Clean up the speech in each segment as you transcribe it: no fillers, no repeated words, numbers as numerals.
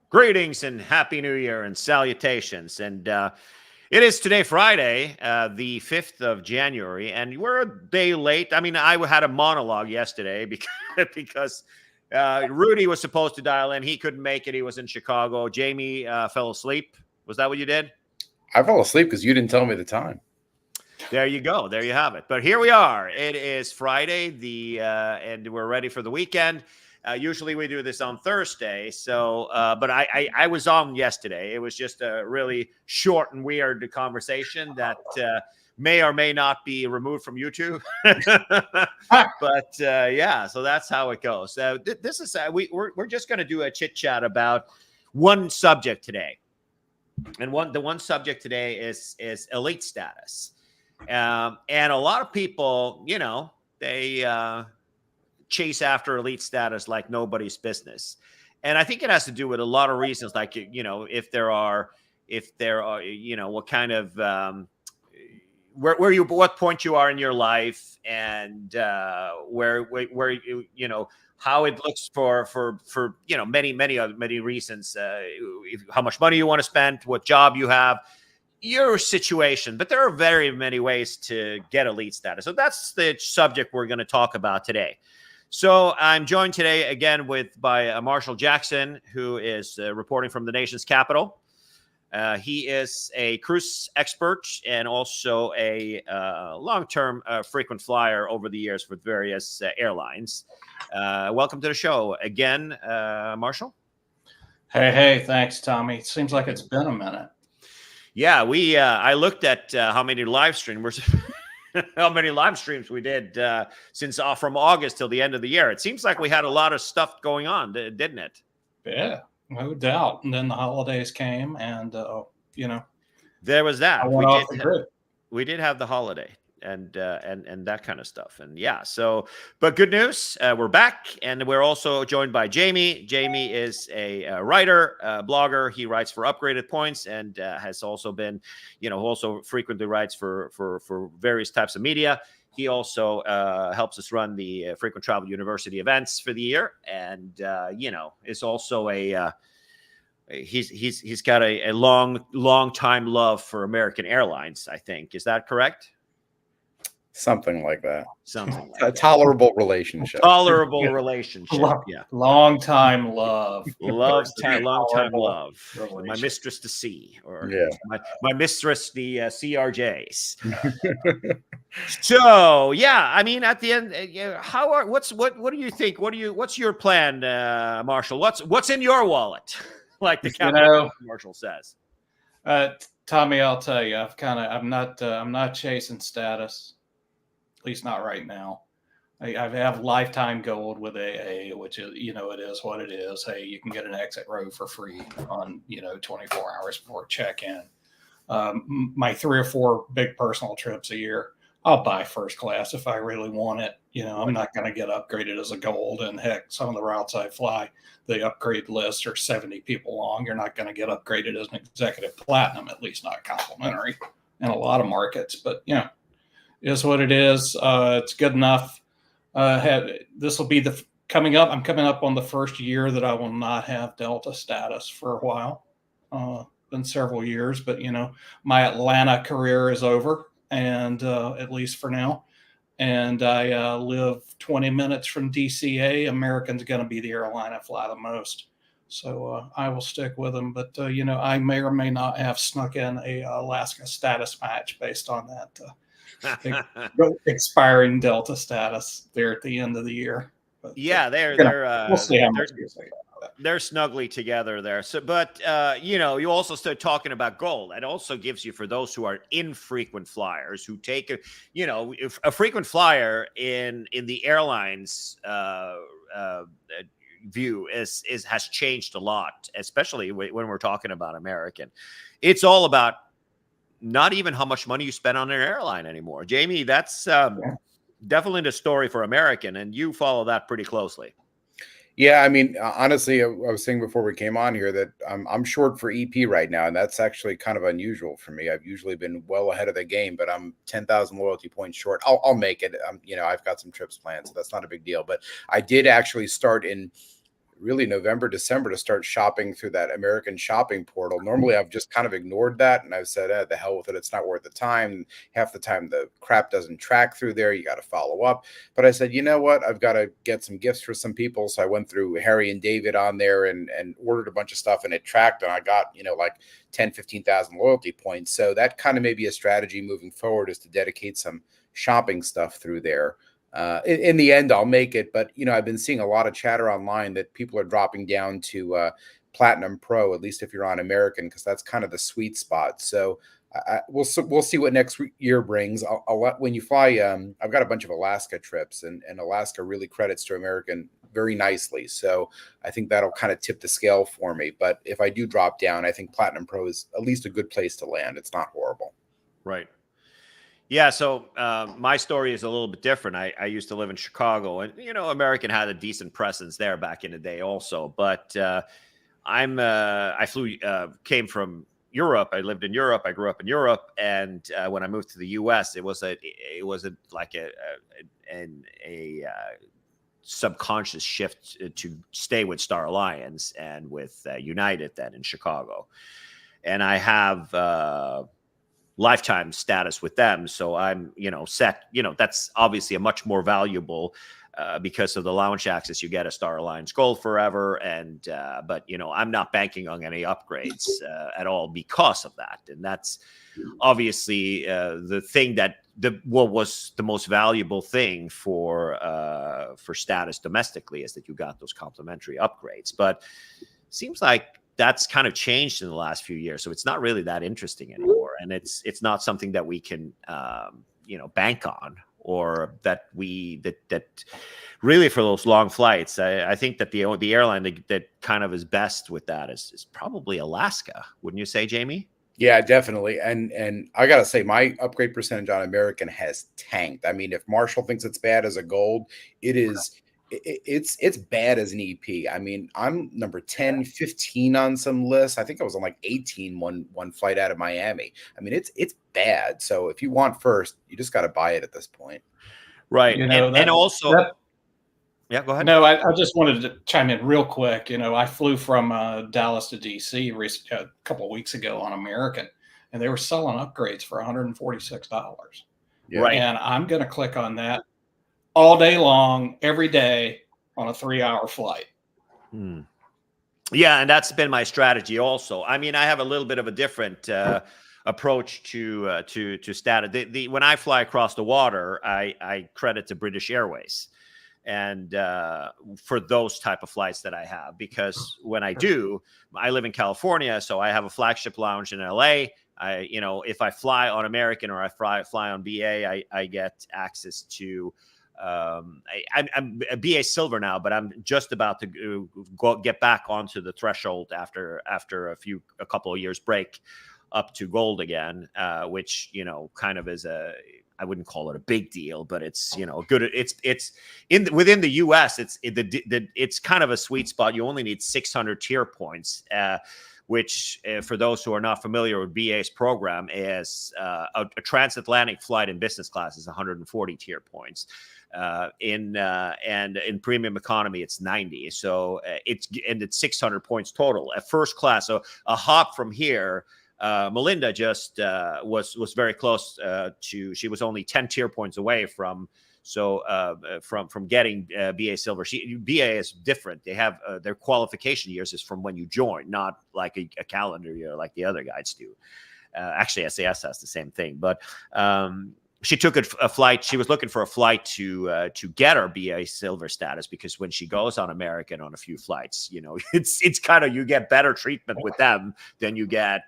Greetings and happy new year and salutations. And it is today, Friday, the 5th of January, and we're a day late. I mean, I had a monologue yesterday because Rudy was supposed to dial in. He couldn't make it. He was in Chicago. Jamie fell asleep. Was that what you did? I fell asleep because you didn't tell me the time. There you go. There you have it. But here we are. It is Friday, and we're ready for the weekend. Usually we do this on Thursday. So, but I was on yesterday. It was just a really short and weird conversation that may or may not be removed from YouTube. But yeah, so that's how it goes. This is we're just going to do a chit chat about one subject today, and the one subject today is elite status. And a lot of people, they chase after elite status like nobody's business. And I think it has to do with a lot of reasons, like, if there are, what kind of, what point you are in your life, and where how it looks for many reasons, how much money you want to spend, what job you have, your situation. But there are very many ways to get elite status. So that's the subject we're going to talk about today. So I'm joined today again by Marshall Jackson, who is reporting from the nation's capital. He is a cruise expert and also a long-term frequent flyer over the years with various airlines. Welcome to the show again, Marshall. Hey, thanks, Tommy. It seems like it's been a minute. Yeah, I looked at how many live streams we did since from August till the end of the year. It seems like we had a lot of stuff going on, didn't it? Yeah, no doubt. And then the holidays came, and there was that. We did have the holiday and that kind of stuff. And yeah, but good news, we're back, and we're also joined by Jamie. Jamie is a writer, blogger. He writes for Upgraded Points, and has also been, also frequently writes for various types of media. He also helps us run the Frequent Travel University events for the year, and is also he's got a long time love for American Airlines, I think. Is that correct? Something like that. Something like a tolerable relationship. Tolerable relationship. Yeah. Long time love. Long time love. My mistress to sea, or my mistress the CRJs. So yeah, I mean, at the end, what do you think? What's your plan, Marshall? What's in your wallet? Like the commercial says. Tommy, I'll tell you, I'm not chasing status. At least not right now. I have lifetime gold with AA, which is, it is what it is. Hey, you can get an exit row for free on, 24 hours before check-in. My 3 or 4 big personal trips a year, I'll buy first class if I really want it. I'm not going to get upgraded as a gold. And heck, some of the routes I fly, the upgrade lists are 70 people long. You're not going to get upgraded as an executive platinum, at least not complimentary in a lot of markets. But, is what it is. It's good enough. This will be coming up. I'm coming up on the first year that I will not have Delta status for a while. Been several years, but my Atlanta career is over, and at least for now. And I live 20 minutes from DCA. American's going to be the airline I fly the most, so I will stick with them. But I may or may not have snuck in a Alaska status match based on that. Expiring Delta status there at the end of the year. But, yeah, we'll see how much they're snugly together there. So, but you also start talking about gold. It also gives you, for those who are infrequent flyers, who take if a frequent flyer in the airlines view has changed a lot, especially when we're talking about American. It's all about not even how much money you spend on an airline anymore. Jamie, that's definitely the story for American, and you follow that pretty closely. Yeah, I mean, honestly, I was saying before we came on here that I'm short for EP right now, and that's actually kind of unusual for me. I've usually been well ahead of the game, but I'm 10,000 loyalty points short. I'll make it. I've got some trips planned, so that's not a big deal. But I did actually start in really November, December to start shopping through that American shopping portal. Normally, I've just kind of ignored that, and I've said, the hell with it. It's not worth the time. Half the time, the crap doesn't track through there. You got to follow up. But I said, you know what? I've got to get some gifts for some people. So I went through Harry and David on there and ordered a bunch of stuff, and it tracked, and I got, like 10, 15,000 loyalty points. So that kind of may be a strategy moving forward, is to dedicate some shopping stuff through there. In the end, I'll make it. But, I've been seeing a lot of chatter online that people are dropping down to Platinum Pro, at least if you're on American, because that's kind of the sweet spot. So we'll see what next year brings. I'll let, when you fly, I've got a bunch of Alaska trips, and Alaska really credits to American very nicely. So I think that'll kind of tip the scale for me. But if I do drop down, I think Platinum Pro is at least a good place to land. It's not horrible. Right. Yeah, so my story is a little bit different. I used to live in Chicago, and American had a decent presence there back in the day, also. But came from Europe. I lived in Europe. I grew up in Europe, and when I moved to the U.S., it was a subconscious shift to stay with Star Alliance and with United then in Chicago, and I have lifetime status with them. So I'm, set, that's obviously a much more valuable because of the lounge access you get a Star Alliance Gold forever. And, but, I'm not banking on any upgrades at all because of that. And that's obviously the thing that what was the most valuable thing for status domestically, is that you got those complimentary upgrades. But seems like that's kind of changed in the last few years. So it's not really that interesting anymore. And it's not something that we can, bank on, or that really for those long flights. I think that the airline that kind of is best with that is probably Alaska. Wouldn't you say, Jamie? Yeah, definitely. And I got to say, my upgrade percentage on American has tanked. I mean, if Marshall thinks it's bad as a gold, it is. It's bad as an EP. I mean, I'm number 10, 15 on some lists. I think I was on like 18 one flight out of Miami. I mean, it's bad. So if you want first, you just got to buy it at this point. Right. And also, yeah, go ahead. No, I just wanted to chime in real quick. I flew from Dallas to DC a couple of weeks ago on American, and they were selling upgrades for $146. Yeah. Right. And I'm going to click on that all day long, every day on a 3-hour flight. Yeah, and that's been my strategy also. I mean, I have a little bit of a different approach to status. When I fly across the water, I credit to British Airways, and for those type of flights that I have, because when I live in California, so I have a flagship lounge in LA. If I fly on American or I fly on BA, I get access to. I'm a BA Silver now, but I'm just about to get back onto the threshold after a couple of years break up to Gold again, which kind of is I wouldn't call it a big deal, but it's good. It's within the US. It's kind of a sweet spot. You only need 600 tier points. Which, for those who are not familiar with BA's program, is a transatlantic flight in business class is 140 tier points. And in premium economy, it's 90. So it's 600 points total at first class. So a hop from here. Melinda just was very close to. She was only 10 tier points away from. So from getting BA Silver. BA is different. They have their qualification years is from when you join, not like a calendar year like the other guides do. Actually, SAS has the same thing. But she took a flight. She was looking for a flight to get her BA Silver status, because when she goes on American on a few flights, it's kind of, you get better treatment with them than you get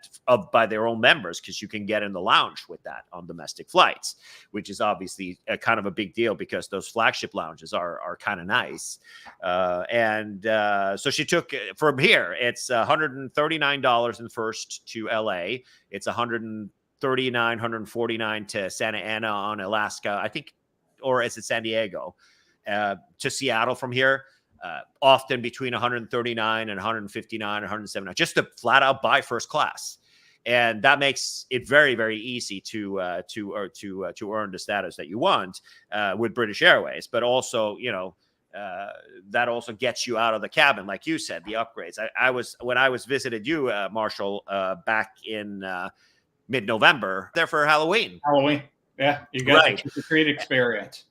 by their own members, because you can get in the lounge with that on domestic flights, which is obviously kind of a big deal, because those flagship lounges are kind of nice. So she took from here. It's $139 in first to LA. It's $139, $149 to Santa Ana on Alaska, I think, or is it San Diego, to Seattle from here, often between 139 and 159, 179, just to flat out buy first class. And that makes it very, very easy to earn the status that you want with British Airways. But also, that also gets you out of the cabin, like you said, the upgrades. When I was visited you, Marshall, back in mid-November, there for Halloween. Halloween. Yeah, you got the trick or treat experience.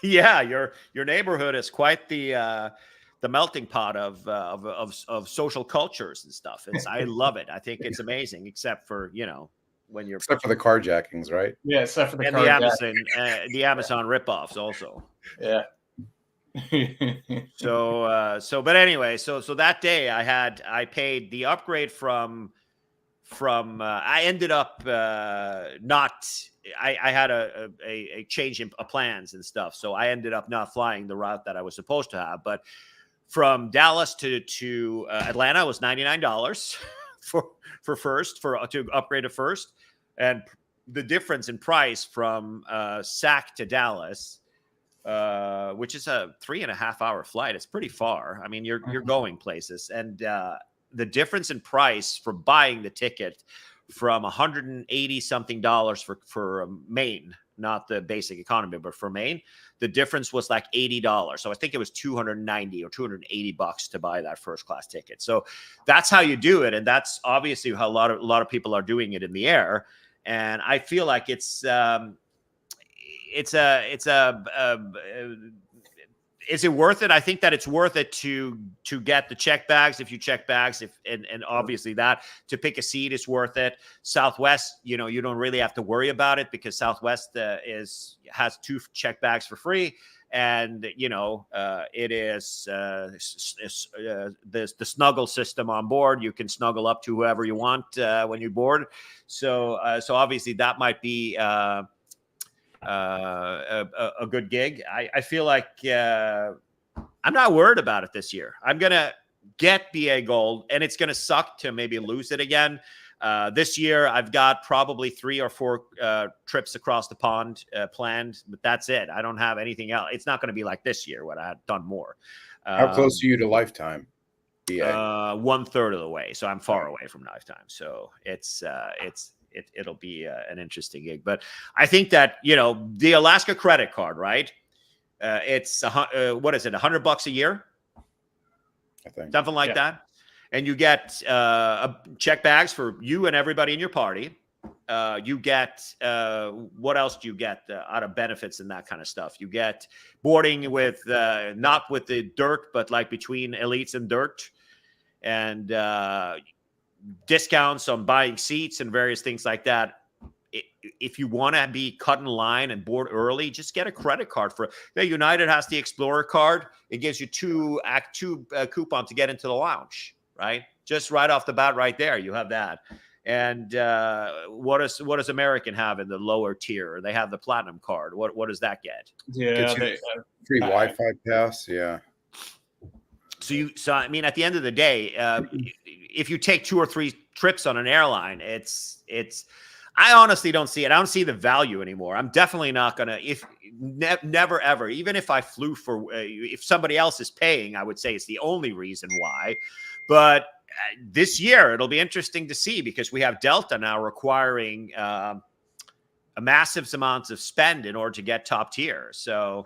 Yeah, your neighborhood is quite the melting pot of social cultures and stuff. I love it. I think it's amazing, except for when you're except for the carjackings, right? Yeah, except for the Amazon ripoffs also. Yeah. But anyway, so that day I paid the upgrade from I ended up not. I had a change in plans and stuff, so I ended up not flying the route that I was supposed to have. But from Dallas to Atlanta was $99 to upgrade to first, and the difference in price from SAC to Dallas, which is a 3.5-hour flight. It's pretty far. I mean, you're going places, and the difference in price for buying the ticket from $180 something for Maine, not the basic economy, but for Maine, the difference was like $80. So I think it was $290 or $280 to buy that first class ticket. So that's how you do it, and that's obviously how a lot of people are doing it in the air. And I feel like is it worth it? I think that it's worth it to get the check bags if you check bags, and obviously that to pick a seat is worth it. Southwest, you don't really have to worry about it because Southwest has 2 check bags for free, and it is the snuggle system on board. You can snuggle up to whoever you want when you board. So obviously that might be a good gig. I feel like I'm not worried about it this year. I'm gonna get BA Gold, and it's gonna suck to maybe lose it again. This year, I've got probably 3 or 4 trips across the pond planned, but that's it. I don't have anything else. It's not going to be like this year when I had done more. How close are you to lifetime? BA? 1/3 of the way, so I'm far away from lifetime. So it'll be an interesting gig. But I think that, the Alaska credit card, right? It's what is it? $100 a year? I think something like that. And you get check bags for you and everybody in your party. You get what else do you get out of benefits and that kind of stuff? You get boarding with not with the dirt, but like between elites and dirt, and discounts on buying seats and various things like that. If you want to be cut in line and board early, just get a credit card for it. United has the Explorer card. It gives you 2 coupon to get into the lounge, right? Just right off the bat, right there, you have that. And what does American have in the lower tier? They have the Platinum card. What does that get? Yeah, free Wi-Fi pass. Yeah. So I mean, at the end of the day, if you take 2 or 3 trips on an airline, it's. I honestly don't see it. I don't see the value anymore. I'm definitely not gonna. Never ever. Even if I flew for, if somebody else is paying, I would say it's the only reason why. But this year it'll be interesting to see because we have Delta now requiring a massive amounts of spend in order to get top tier. So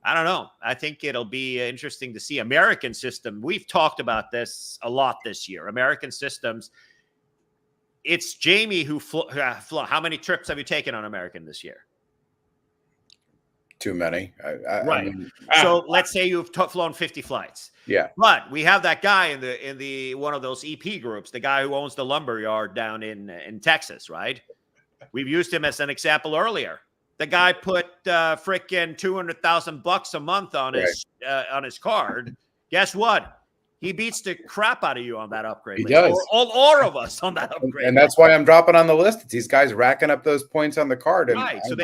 I don't know. I think it'll be interesting to see. American system. We've talked about this a lot this year. American systems. It's Jamie who flew. How many trips have you taken on American this year? Too many. Right. So let's say you've flown 50 flights. Yeah. But we have that guy in the one of those EP groups, the guy who owns the lumber yard down in Texas, right? We've used him as an example earlier. The guy put frickin' $200,000 a month on his card. Guess what? He beats the crap out of you on that upgrade. He does. All of us on that upgrade. And that's why I'm dropping on the list. It's these guys racking up those points on the card. And right. So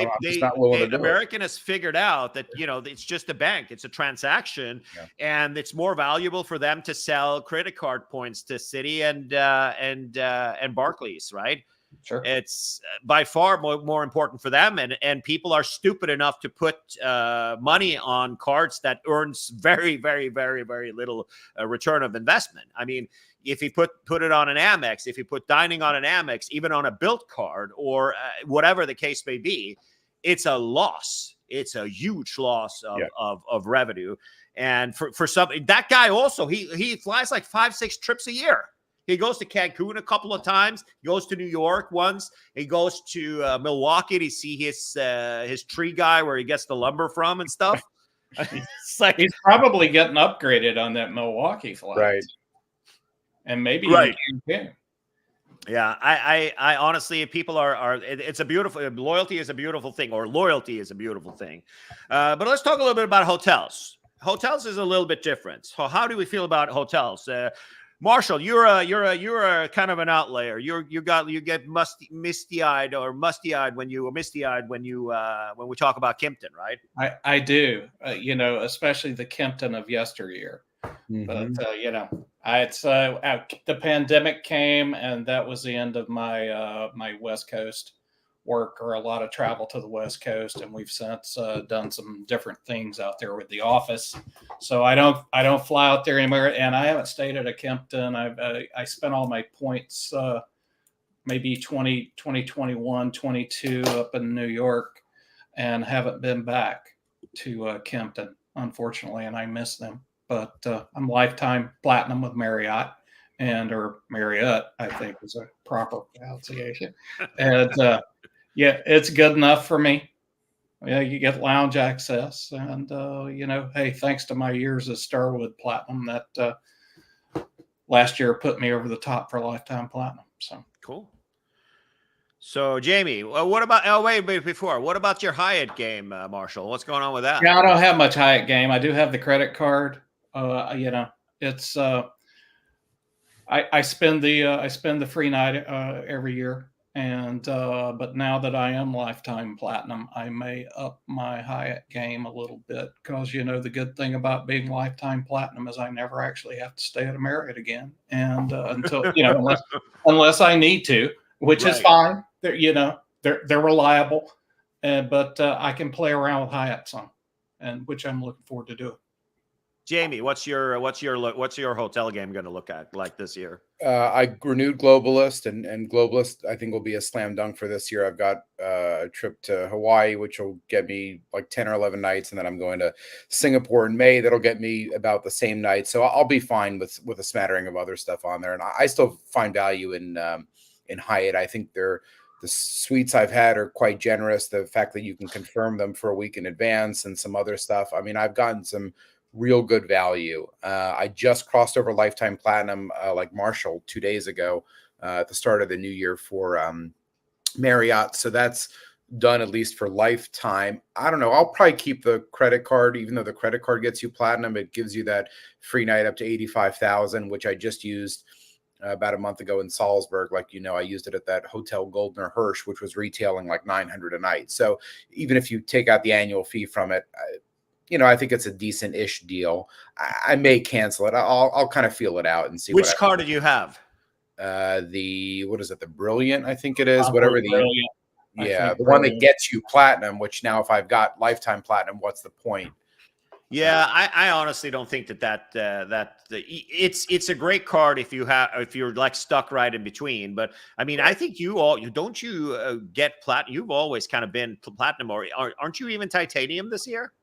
American has figured out that, it's just a bank. It's a transaction. Yeah. And it's more valuable for them to sell credit card points to Citi and Barclays, right? Sure. It's by far more important for them. And people are stupid enough to put money on cards that earns very, very, very, very little return of investment. I mean, if you put it on an Amex, if you put dining on an Amex, even on a Bilt card or whatever the case may be, it's a loss. it's a huge loss Yeah. of revenue. And for some, that guy also, he flies like 5-6 trips a year. He goes to Cancun a couple of times. He goes to New York once. He goes to Milwaukee to see his tree guy where he gets the lumber from and stuff. It's like, He's probably getting upgraded on that Milwaukee flight, Right. and maybe Right. even Cancun. yeah, I honestly, people it's a beautiful, loyalty is a beautiful thing, or loyalty is a beautiful thing. But let's talk a little bit about hotels. Hotels is a little bit different. So how do we feel about hotels? Marshall, you're a kind of an outlier. You get misty-eyed when we talk about Kimpton, right? I do, especially the Kempton of yesteryear. Mhm. But the pandemic came, and that was the end of my my West Coast work, or a lot of travel to the West Coast, and we've since done some different things out there with the office. So I don't fly out there anymore, and I haven't stayed at a Kempton. I spent all my points, maybe 2021, 22 up in New York, and haven't been back to Kempton, unfortunately, and I miss them. But I'm lifetime platinum with Marriott, or Marriott, I think is a proper pronunciation. And yeah, it's good enough for me. Yeah, you get lounge access, and hey, thanks to my years as Starwood Platinum, that last year put me over the top for lifetime platinum. So Cool. So Jamie, what about? Oh, wait, before, what about your Hyatt game, Marshall? What's going on with that? yeah, I don't have much Hyatt game. I do have the credit card. It's I spend the free night every year. And but now that I am lifetime platinum, I may up my Hyatt game a little bit, because the good thing about being lifetime platinum is I never actually have to stay at a Marriott again, and until unless I need to, which is Right. fine. They're reliable, but I can play around with Hyatt some, and which I'm looking forward to doing. Jamie, what's your hotel game going to look at like this year? I renewed Globalist, and Globalist I think will be a slam dunk for this year. I've got a trip to Hawaii, which will get me like 10 or 11 nights, and then I'm going to Singapore in May. That'll get me about the same night. So I'll be fine with a smattering of other stuff on there. And I still find value in Hyatt. I think the suites I've had are quite generous. The fact that you can confirm them for a week in advance and some other stuff. I mean, I've gotten some real good value. I just crossed over lifetime platinum like Marshall 2 days ago at the start of the new year for Marriott. So that's done at least for lifetime. I don't know. I'll probably keep the credit card, even though the credit card gets you platinum. It gives you that free night up to 85,000, which I just used about a month ago in Salzburg. I used it at that Hotel Goldner Hirsch, which was retailing like 900 a night. So even if you take out the annual fee from it, I think it's a decent-ish deal. I may cancel it. I'll kind of feel it out and see. Which card did you have? What is it? The Brilliant, I think it is. Whatever the Brilliant. the one that gets you platinum. Which now, if I've got lifetime platinum, what's the point? Yeah, I honestly don't think it's a great card if you're like stuck right in between. But I mean, I think you get platinum. You've always kind of been platinum, or aren't you even titanium this year?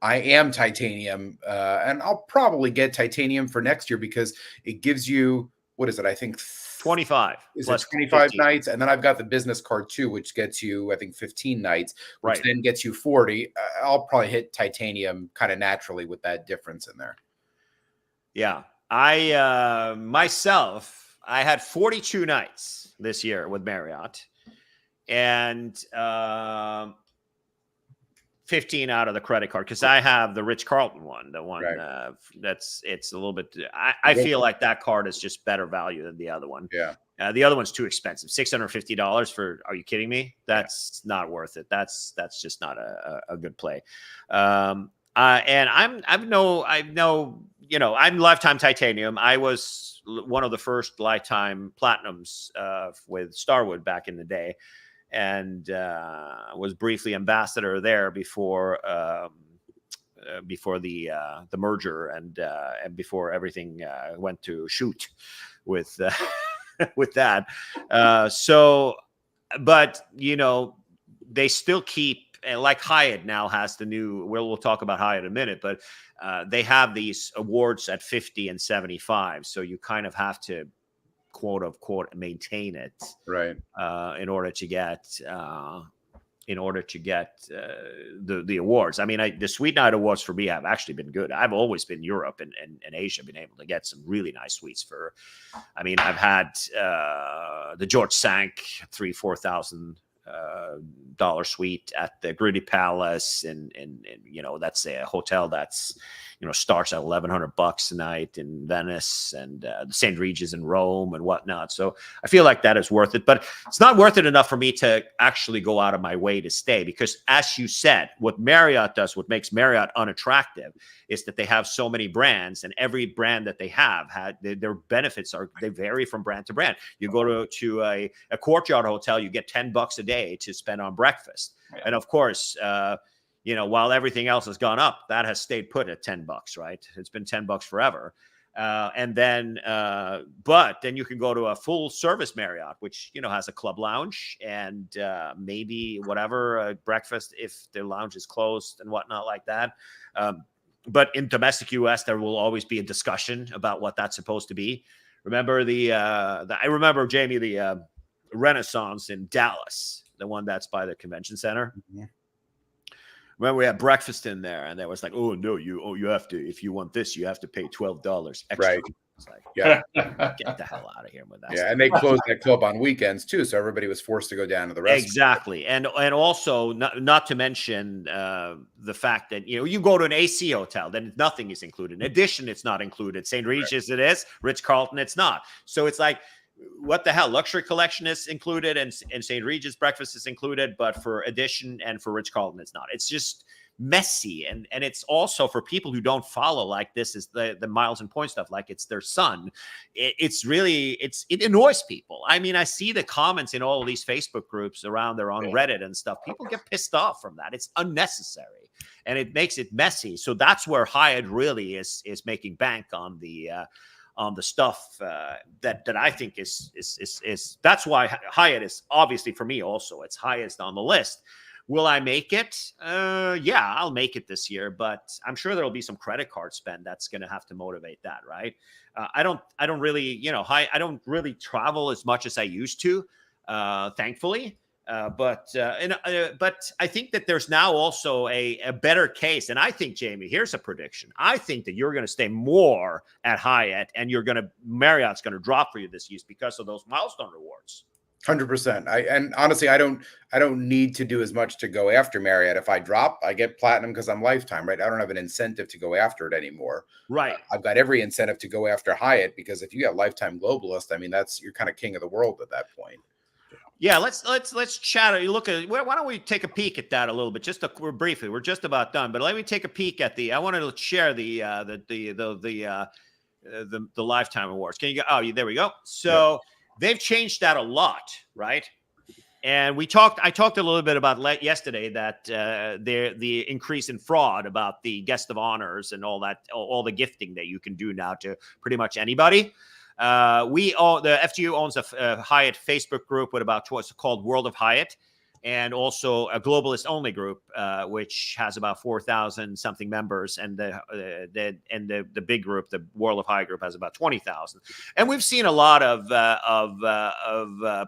I am titanium, and I'll probably get titanium for next year because it gives you, what is it? I think 25. Is it 25 nights? And then I've got the business card too, which gets you, I think, 15 nights, which then gets you 40. I'll probably hit titanium kind of naturally with that difference in there. Yeah. I myself, I had 42 nights this year with Marriott, and 15 out of the credit card, because I have the Ritz-Carlton one, the one it's a little bit. I feel like that card is just better value than the other one. Yeah, the other one's too expensive. $650 for. Are you kidding me? That's not worth it. That's just not a good play. And I'm lifetime titanium. I was one of the first lifetime platinums with Starwood back in the day, and was briefly ambassador there before the merger and before everything went to shoot with with that. But they still keep and like Hyatt now has the new. We'll talk about Hyatt in a minute, but they have these awards at 50 and 75, so you kind of have to quote unquote maintain it, Right. in order to get the awards. I mean, the Sweet Night Awards for me have actually been good. I've always been Europe and Asia, been able to get some really nice suites for. I mean, I've had the George Sank $3,000-$4,000 suite at the Gritty Palace, and that's a hotel that's starts at $1,100 a night in Venice, and the St. Regis in Rome and whatnot. So I feel like that is worth it, but it's not worth it enough for me to actually go out of my way to stay, because as you said, what Marriott does, what makes Marriott unattractive, is that they have so many brands, and every brand that they have their benefits they vary from brand to brand. You go to a Courtyard hotel, you get $10 a day to spend on breakfast. Yeah. And of course, while everything else has gone up, that has stayed put at $10, right? It's been $10 forever. But then you can go to a full service Marriott, which, has a club lounge and maybe whatever breakfast if the lounge is closed and whatnot like that. But in domestic US, there will always be a discussion about what that's supposed to be. Remember I remember, Jamie, the Renaissance in Dallas, the one that's by the convention center. Mm-hmm. Remember, we had breakfast in there, and there was like, oh no, you have to, if you want this, you have to pay $12 extra. Right. It's like, yeah, get the hell out of here with that. Yeah, and they closed that club on weekends too, so everybody was forced to go down to the restaurant. Exactly, and also not to mention the fact that you go to an AC hotel, then nothing is included. In addition, it's not included. St. Regis it is, Ritz-Carlton it's not. So it's like, what the hell? Luxury Collection is included, and St. Regis breakfast is included, but for Edition and for Ritz-Carlton it's not. It's just messy, and it's also for people who don't follow like this is the miles and points stuff, like it's their son. It annoys people. I mean, I see the comments in all of these Facebook groups around there on Reddit and stuff. People get pissed off from that. It's unnecessary, and it makes it messy. So that's where Hyatt really is making bank on the stuff that I think is that's why Hyatt is obviously, for me also, it's highest on the list. Will I make it? Yeah, I'll make it this year, but I'm sure there'll be some credit card spend that's going to have to motivate that, right? I don't really, I don't really travel as much as I used to, thankfully. But I think that there's now also a better case. And I think, Jamie, here's a prediction. I think that you're going to stay more at Hyatt, and Marriott's going to drop for you this year because of those milestone rewards. 100%. And honestly, I don't need to do as much to go after Marriott. If I drop, I get platinum because I'm lifetime, right? I don't have an incentive to go after it anymore. Right. I've got every incentive to go after Hyatt, because if you got lifetime globalist, I mean, you're kind of king of the world at that point. Yeah, let's chat. Look at, why don't we take a peek at that a little bit? Briefly. We're just about done, but let me take a peek at I wanted to share the lifetime awards. Can you go? Oh, there we go. So they've changed that a lot, right? And I talked a little bit about yesterday that the increase in fraud about the guest of honors and all that, all the gifting that you can do now to pretty much anybody. The FTU owns a Hyatt Facebook group with about what's called World of Hyatt, and also a globalist only group, which has about 4,000 something members, and the big group, the World of Hyatt group, has about 20,000. And we've seen a lot of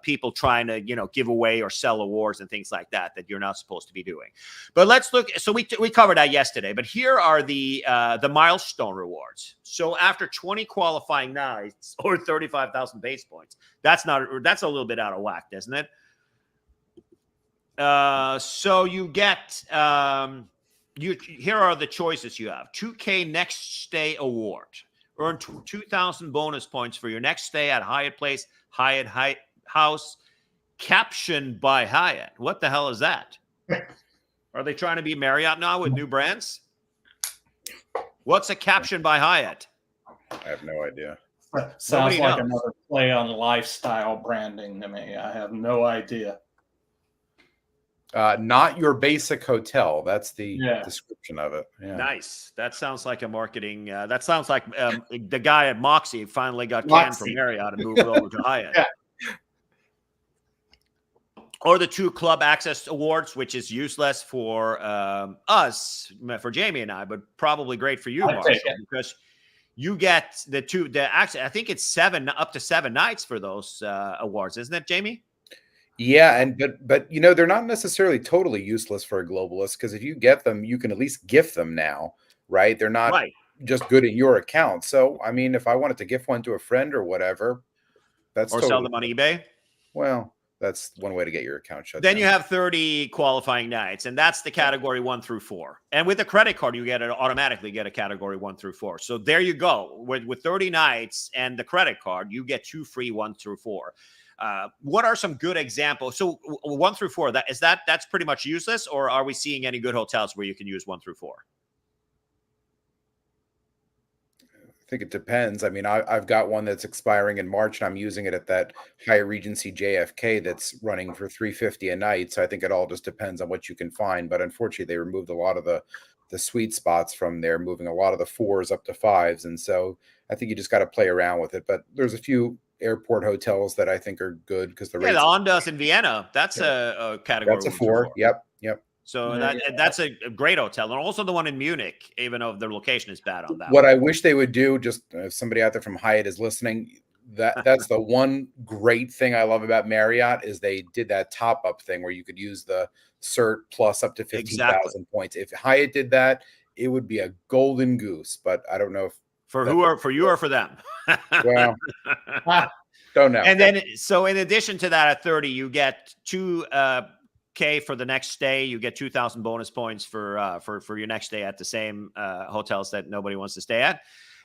people trying to give away or sell awards and things like that you're not supposed to be doing. But let's look. So we covered that yesterday. But here are the milestone rewards. So after 20 qualifying nights or 35,000 base points, that's a little bit out of whack, isn't it? So you get, here are the choices you have. 2K next stay award. Earn 2,000 bonus points for your next stay at Hyatt Place, Hyatt House, captioned by Hyatt. What the hell is that? Are they trying to be Marriott now with new brands? What's a caption by Hyatt? I have no idea. Sounds like another play on lifestyle branding to me. I have no idea. Not your basic hotel. That's the description of it. Yeah. Nice. That sounds like a marketing. That sounds like the guy at Moxie finally got canned from Marriott and moved over to Hyatt. Yeah. or the 2 club access awards, which is useless for us, for Jamie and I, but probably great for you, I'd take Marshall, it. because you get the access. I think it's up to 7 nights for those awards, isn't it, Jamie? Yeah, and but you know, they're not necessarily totally useless for a globalist, because if you get them, you can at least gift them now, right? They're not Right. just good in your account. So, I mean, if I wanted to gift one to a friend or whatever, that's Or sell totally them on eBay. well. That's one way to get your account shut Then down. you have 30 qualifying nights, and that's the category 1 through 4. And with the credit card, you automatically get a category 1 through 4. So there you go. With 30 nights and the credit card, you get 2 free 1 through 4. What are some good examples? So 1 through 4, that's pretty much useless, or are we seeing any good hotels where you can use 1 through 4? I think it depends. I mean, I've got one that's expiring in March, and I'm using it at that Hyatt Regency JFK that's running for $350 a night. So I think it all just depends on what you can find. But unfortunately, they removed a lot of the sweet spots from there, moving a lot of the 4s up to 5s, and so I think you just got to play around with it. But there's a few airport hotels that I think are good because the Yeah, rates. the Ondas in Vienna, that's a category. That's a 1 through 4. Yep. So Yeah. that's a great hotel, and also the one in Munich, even though the location is bad on that. What I wish they would do, just if somebody out there from Hyatt is listening, that's the one great thing I love about Marriott is they did that top up thing where you could use the cert plus up to 15,000 Exactly. points. If Hyatt did that, it would be a golden goose. But I don't know if For you or for them? well, don't know. And then, so in addition to that, at 30, you get 2K for the next stay. You get 2,000 bonus points for your next stay at the same hotels that nobody wants to stay at.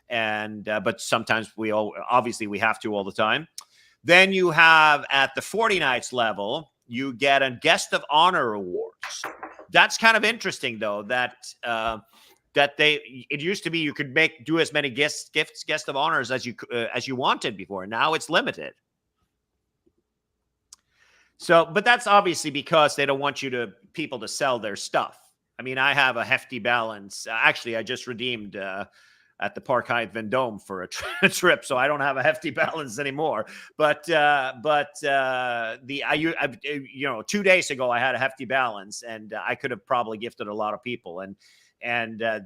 And but sometimes obviously we have to all the time. Then you have at the 40 nights level, you get a guest of honor awards. That's kind of interesting, though, that it used to be you could do as many guest of honors as you wanted before. Now it's limited. So, but that's obviously because they don't want people to sell their stuff. I mean, I have a hefty balance. Actually, I just redeemed at the Park Hyatt Vendôme for a trip, so I don't have a hefty balance anymore. But 2 days ago I had a hefty balance, and I could have probably gifted a lot of people, and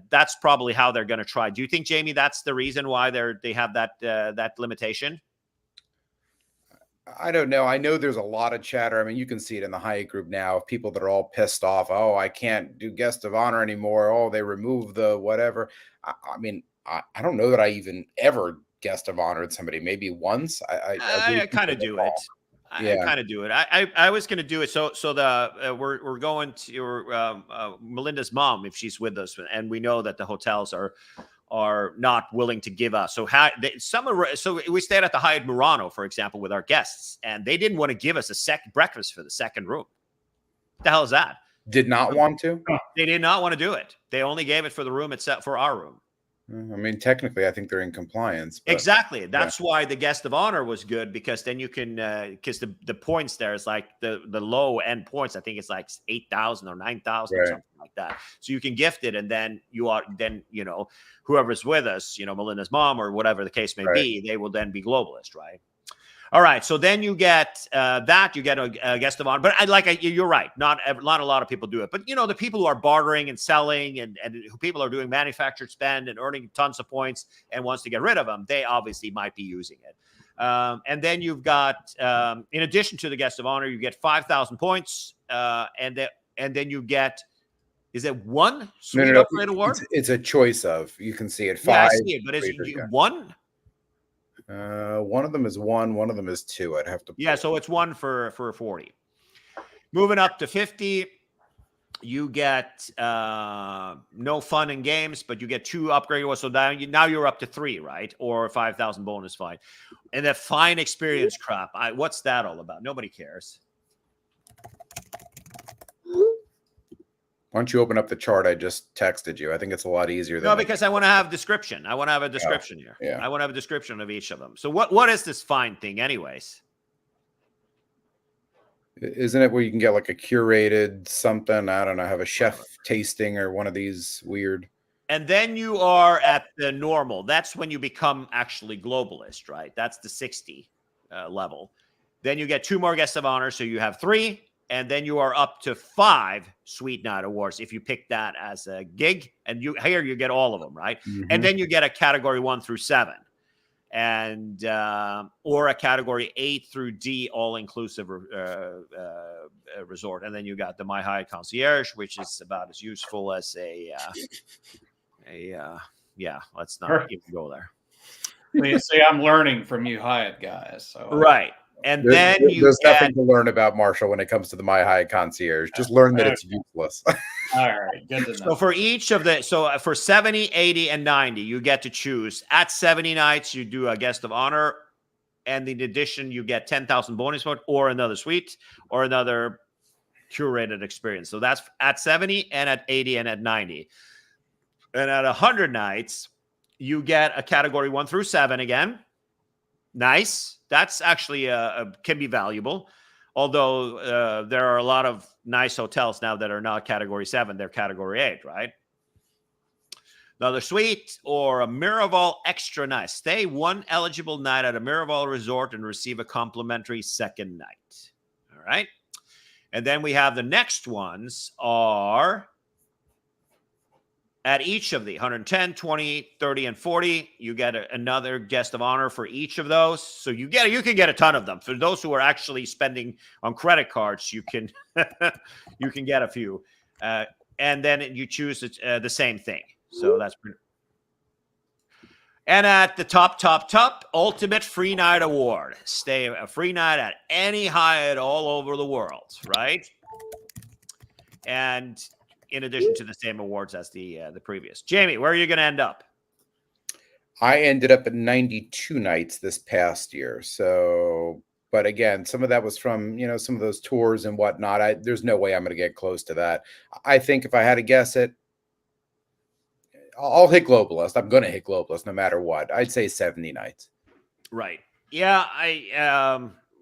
that's probably how they're going to try. Do you think, Jamie, that's the reason why they have that limitation? I don't know. I know there's a lot of chatter. I mean, you can see it in the Hyatt group now of people that are all pissed off. Oh, I can't do guest of honor anymore. Oh, they removed the whatever. I mean, I don't know that I even ever guest of honored somebody. Maybe once. I kind of do it. I kind of do it. I was going to do it. So we're going to Melinda's mom, if she's with us, and we know that the hotels are not willing to give us. So we stayed at the Hyatt Murano, for example, with our guests, and they didn't want to give us a breakfast for the second room. What the hell is that? Did not want to? They did not want to do it. They only gave it for the room itself, for our room. I mean, technically, I think they're in compliance. But, exactly. That's why the guest of honor was good, because then you can, because the points there is like the low end points. I think it's like 8,000 or 9,000 or something like that. So you can gift it, and then whoever's with us, Melinda's mom or whatever the case may be, they will then be globalist, right? All right, so then you get you get a guest of honor, but you're right. Not a lot of people do it, but the people who are bartering and selling, and who people are doing manufactured spend and earning tons of points and wants to get rid of them, they obviously might be using it. And then you've got, in addition to the guest of honor, you get 5,000 points, and then you get. Is it one suite upgrade award? It's a choice of. You can see it 5. Yeah, I see it, but is it one? One of them is 1. One of them is 2. I'd have to. Yeah, so it's 1 for 40. Moving up to 50, you get no fun and games, but you get 2 upgrade awards. So now you're up to 3, right? Or 5,000 bonus fine. And that fine experience crap. What's that all about? Nobody cares. Why don't you open up the chart I just texted you? I think it's a lot easier. No, because I want to have description. I want to have a description here. Yeah. I want to have a description of each of them. So what is this fine thing anyways? Isn't it where you can get like a curated something? I don't know, have a chef tasting or one of these weird. And then you are at the normal. That's when you become actually globalist, right? That's the 60 level. Then you get 2 more guests of honor. So you have 3. and then you are up to 5 Sweet Night Awards if you pick that as a gig. And you get all of them, right? And then you get a category 1 through 7, and or a category 8 through D all-inclusive resort. And then you got the My Hyatt Concierge, which is about as useful as let's not even go there. See, I'm learning from you Hyatt guys. So Right. And then there's nothing to learn about Marshall when it comes to the My Hyatt Concierge. Just learn that it's useless. All right, good to know. So for each of for 70, 80, and 90, you get to choose. At 70 nights, you do a guest of honor, and in addition, you get 10,000 bonus points or another suite or another curated experience. So that's at 70 and at 80 and at 90. And at 100 nights, you get a category 1 through 7 again. Nice. That's actually can be valuable. Although there are a lot of nice hotels now that are not category 7, they're category 8, right? Another suite or a Miraval Extra Night. Stay 1 eligible night at a Miraval resort and receive a complimentary second night. All right. And then we have the next ones are at each of the 110, 20, 30, and 40, you get another guest of honor for each of those. So you can get a ton of them. For those who are actually spending on credit cards, you can you can get a few. And then you choose the same thing. So that's pretty. And at the top, Ultimate Free Night Award. Stay a free night at any Hyatt all over the world, right? And in addition to the same awards as the previous. Jamie, where are you going to end up? I ended up at 92 nights this past year. So, but again, some of that was from, some of those tours and whatnot. There's no way I'm going to get close to that. I think if I had to guess it, I'll hit Globalist. I'm going to hit Globalist no matter what. I'd say 70 nights. Right. Yeah.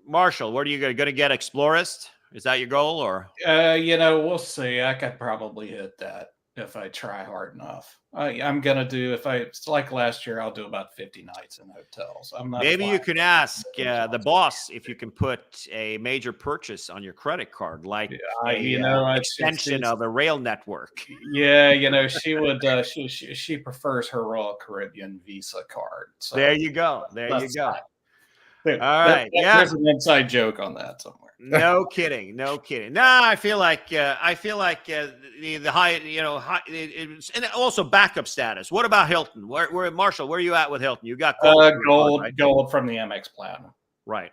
Marshall, what are you going to get? Explorist? Is that your goal, or? We'll see. I could probably hit that if I try hard enough. I'm gonna do it's like last year. I'll do about 50 nights in hotels. I'm not. Maybe you could ask the boss if you can put a major purchase on your credit card, like extension of a rail network. Yeah, she would. She prefers her Royal Caribbean Visa card. So there you go. There you go. All right. There's an inside joke on that somewhere. No kidding. No, I feel like the high, and also backup status. What about Hilton? Where Marshall? Where are you at with Hilton? You got gold from the Amex Platinum, right?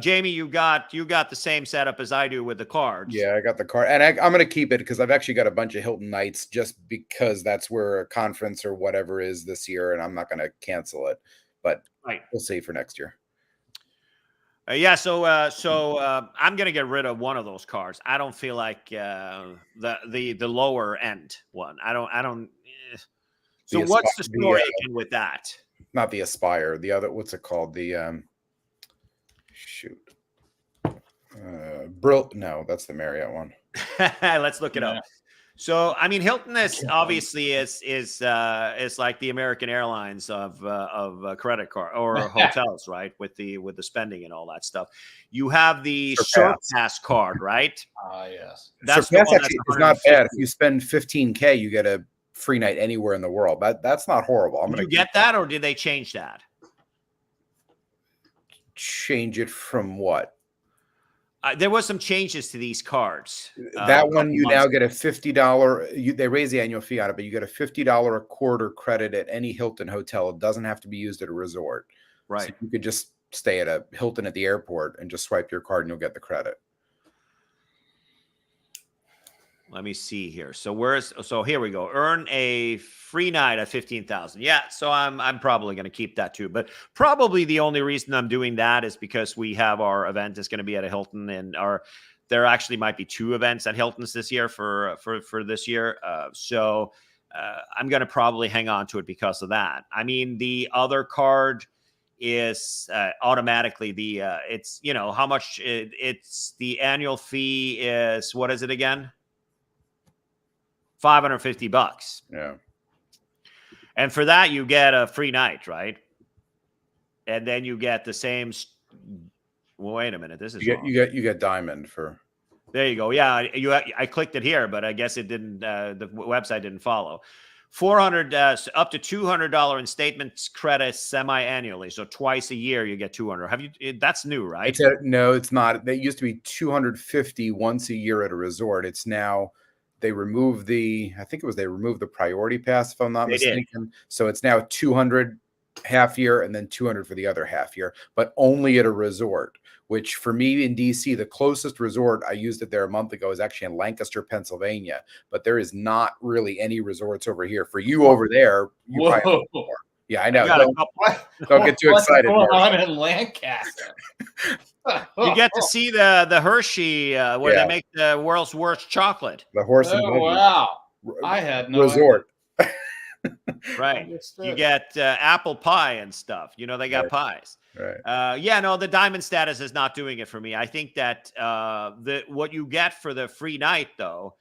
Jamie, you got the same setup as I do with the cards. Yeah, I got the card, and I'm going to keep it because I've actually got a bunch of Hilton nights just because that's where a conference or whatever is this year, and I'm not going to cancel it. But we'll see for next year. So I'm gonna get rid of one of those cards. I don't feel like the lower end one. I don't. So what's the story again with that? Not the Aspire. The other. What's it called? The No, that's the Marriott one. Let's look it up. So, I mean, Hilton is obviously is like the American Airlines of credit card or hotels, right? With the spending and all that stuff. You have the Surpass card, right? Yes. That's Surpass actually is not bad. If you spend $15K, you get a free night anywhere in the world. That's not horrible. Did you get that, or did they change that? Change it from what? There was some changes to these cards. That one, you now get a $50. They raise the annual fee on it, but you get a $50 a quarter credit at any Hilton hotel. It doesn't have to be used at a resort. Right. So you could just stay at a Hilton at the airport and just swipe your card and you'll get the credit. Let me see here. So here we go. Earn a free night at 15,000. Yeah. So I'm probably going to keep that too, but probably the only reason I'm doing that is because we have our event is going to be at a Hilton, and there actually might be 2 events at Hilton's this year for this year. So I'm going to probably hang on to it because of that. I mean, the other card is automatically it's how much it's the annual fee is. What is it again? $550. Yeah. And for that, you get a free night, right? And then you get the same. Well, wait a minute. This is you get Diamond for. There you go. Yeah, I clicked it here, but I guess it didn't. The website didn't follow. 400 up to $200 in statements credits semi-annually. So twice a year you get 200. Have you? That's new, right? No, it's not. It used to be 250 once a year at a resort. It's now they removed the. I think it was they removed the priority pass, if I'm not mistaken. So it's now 200 half year and then 200 for the other half year, but only at a resort. Which for me in DC, the closest resort, I used it there a month ago, is actually in Lancaster, Pennsylvania. But there is not really any resorts over here. For you over there, you probably have more. Yeah, I know. Don't get too excited. What's going on in Lancaster? You get to see the Hershey where they make the world's worst chocolate. The horse and buggy. Wow. I had no resort. Right. You get apple pie and stuff. You know, they got pies. Right. Yeah, no, the diamond status is not doing it for me. I think that what you get for the free night, though,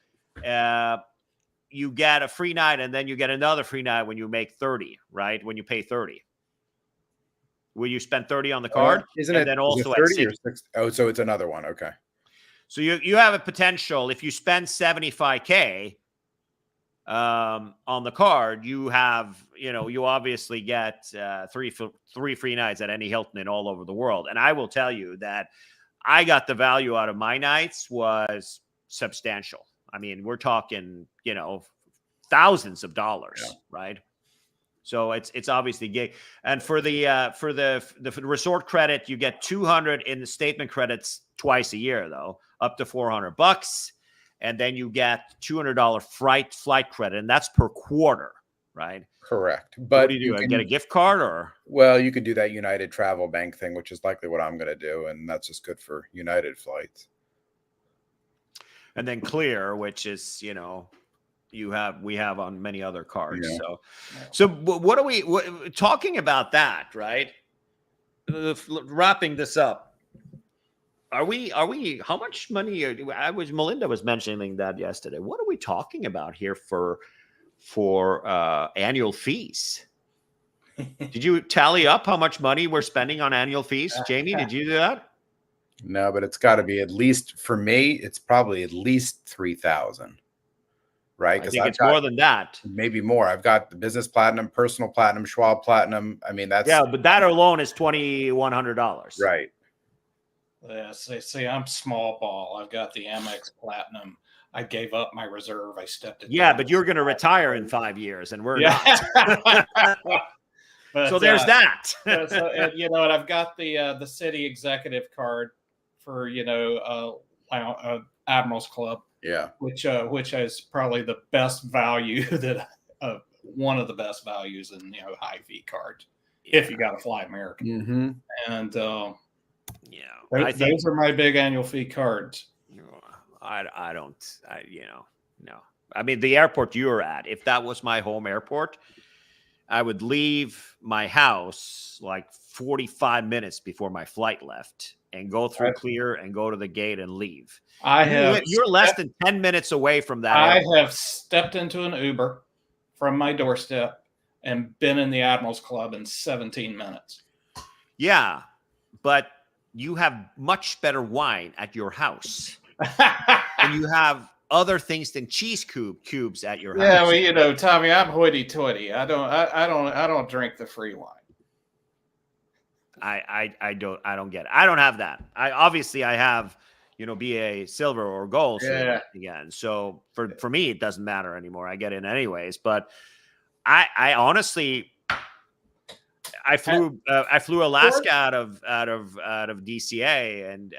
you get a free night and then you get another free night when you make 30, right? When you pay 30. Will you spend 30 on the card? Isn't and it then also 30 or 60? Oh, so it's another one. Okay. So you have a potential, if you spend 75K on the card, you have, you obviously get three free nights at any Hilton in all over the world. And I will tell you that I got the value out of my nights was substantial. I mean, we're talking, thousands of dollars, right? So it's obviously gig. And for the resort credit, you get 200 in the statement credits twice a year, though, up to $400. And then you get $200 flight credit, and that's per quarter, right? Correct. But But what do you do? Get a gift card or? Well, you could do that United Travel Bank thing, which is likely what I'm going to do, and that's just good for United flights. And then Clear, which is we have on many other cards. Yeah. So what are we talking about that, right? Wrapping this up. Are we how much money Melinda was mentioning that yesterday. What are we talking about here for annual fees? Did you tally up how much money we're spending on annual fees? Jamie, did you do that? No, but it's got to be at least, for me, it's probably at least 3,000. Right? I think it's more than that. Maybe more. I've got the business platinum, personal platinum, Schwab platinum. I mean, that's but that alone is $2,100. Right. Yeah, see, I'm small ball. I've got the Amex Platinum. I gave up my reserve. I stepped in. Yeah, but you're going to retire in 5 years, and we're not. But, so there's that. And I've got the city executive card for Admirals Club. Yeah, which is probably the best value that one of the best values in high fee cards if you got to fly American. Mm-hmm. And I think those are my big annual fee cards. I don't. No. I mean, the airport you were at, if that was my home airport, I would leave my house like 45 minutes before my flight left and go through Clear and go to the gate and leave. You're less than 10 minutes away from that. I have stepped into an Uber from my doorstep and been in the Admirals Club in 17 minutes. Yeah, but you have much better wine at your house. And you have other things than cheese cubes at your house. Yeah, well, Tommy, I'm hoity-toity. I don't drink the free wine. I don't get it. I don't have that. I have, BA silver or gold again. So for me, it doesn't matter anymore. I get in anyways. But I honestly, I flew Alaska out of DCA, and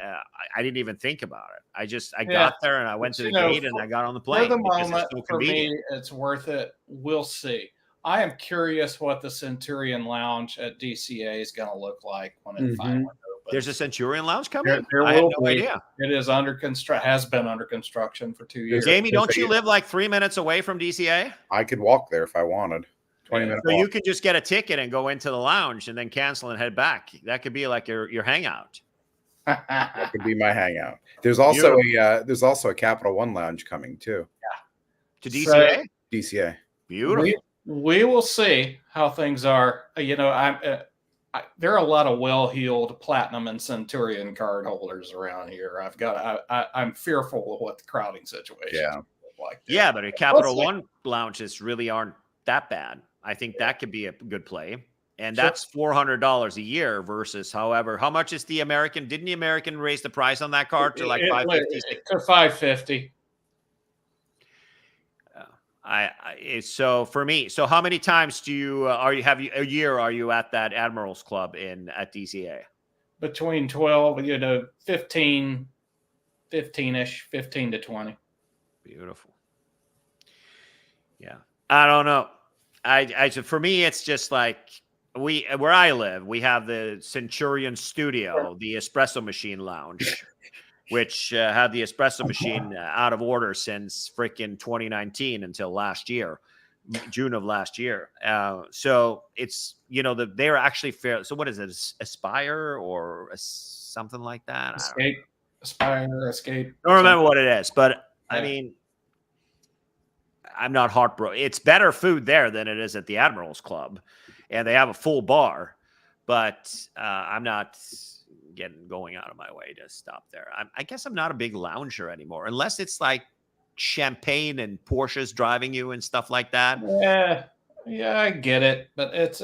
I didn't even think about it. I got there and I went to the gate and I got on the plane. For the moment, for me, it's worth it. We'll see. I am curious what the Centurion Lounge at DCA is going to look like when it finally opens. There's a Centurion Lounge coming? There I had no idea. It is has been under construction for 2 years. Jamie, don't you live like 3 minutes away from DCA? I could walk there if I wanted. 20 minutes. So you could just get a ticket and go into the lounge and then cancel and head back. That could be like your hangout. That could be my hangout. There's also a Capital One lounge coming too. Yeah. To DCA? DCA. Beautiful. We will see how things are. there are a lot of well-heeled Platinum and Centurion card holders around here. I'm fearful of what the crowding situation Yeah. is like. Yeah, but a Capital Let's see. One lounges really aren't that bad. I think that could be a good play. And Sure. that's $400 a year versus, however, how much is the American? Didn't the American raise the price on that card to like $550? To $550. So for me, so how many times do you are you at that Admirals Club at DCA? Between 12, 15-ish, 15 to 20. Beautiful. Yeah, I don't know. For me, it's just like where I live, we have the Centurion Studio, the espresso machine lounge, which had the espresso machine out of order since freaking 2019 until last year, June of last year. So it's, they're actually fair. So what is it? Aspire or something like that? Escape. I don't remember what it is, but Yeah. I mean, I'm not heartbroken. It's better food there than it is at the Admirals Club, and they have a full bar, but I'm not going out of my way to stop there. I guess I'm not a big lounger anymore, unless it's like champagne and Porsches driving you and stuff like that. Yeah, I get it, but it's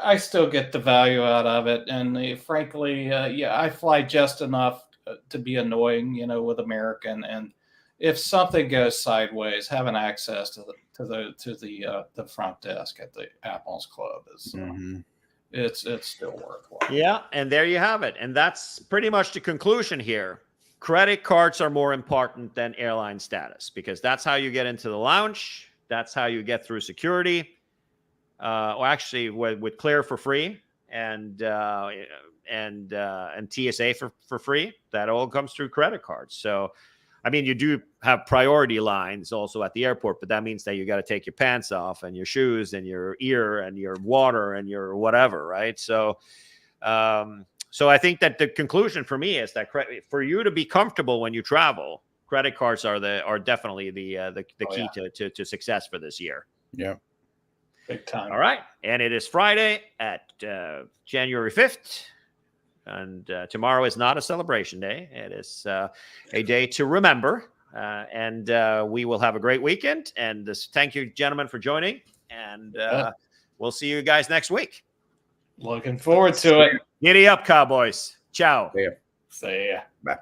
I still get the value out of it, and frankly, I fly just enough to be annoying, with American, and if something goes sideways, having access to the front desk at the Admirals Club is it's still worthwhile. Yeah, and there you have it, and that's pretty much the conclusion here. Credit cards are more important than airline status because that's how you get into the lounge. That's how you get through security. Or actually, with Clear for free and TSA for free, that all comes through credit cards. So, I mean, you do have priority lines also at the airport, but that means that you got to take your pants off and your shoes and your ear and your water and your whatever, right? So, so I think that the conclusion for me is that for you to be comfortable when you travel, credit cards are definitely the key to success for this year. Yeah. Big time. All right. And it is Friday at January 5th. And tomorrow is not a celebration day. It is a day to remember. And we will have a great weekend. And thank you, gentlemen, for joining. And we'll see you guys next week. Looking forward to it. Giddy up, Cowboys. Ciao. Yeah. See ya. Bye.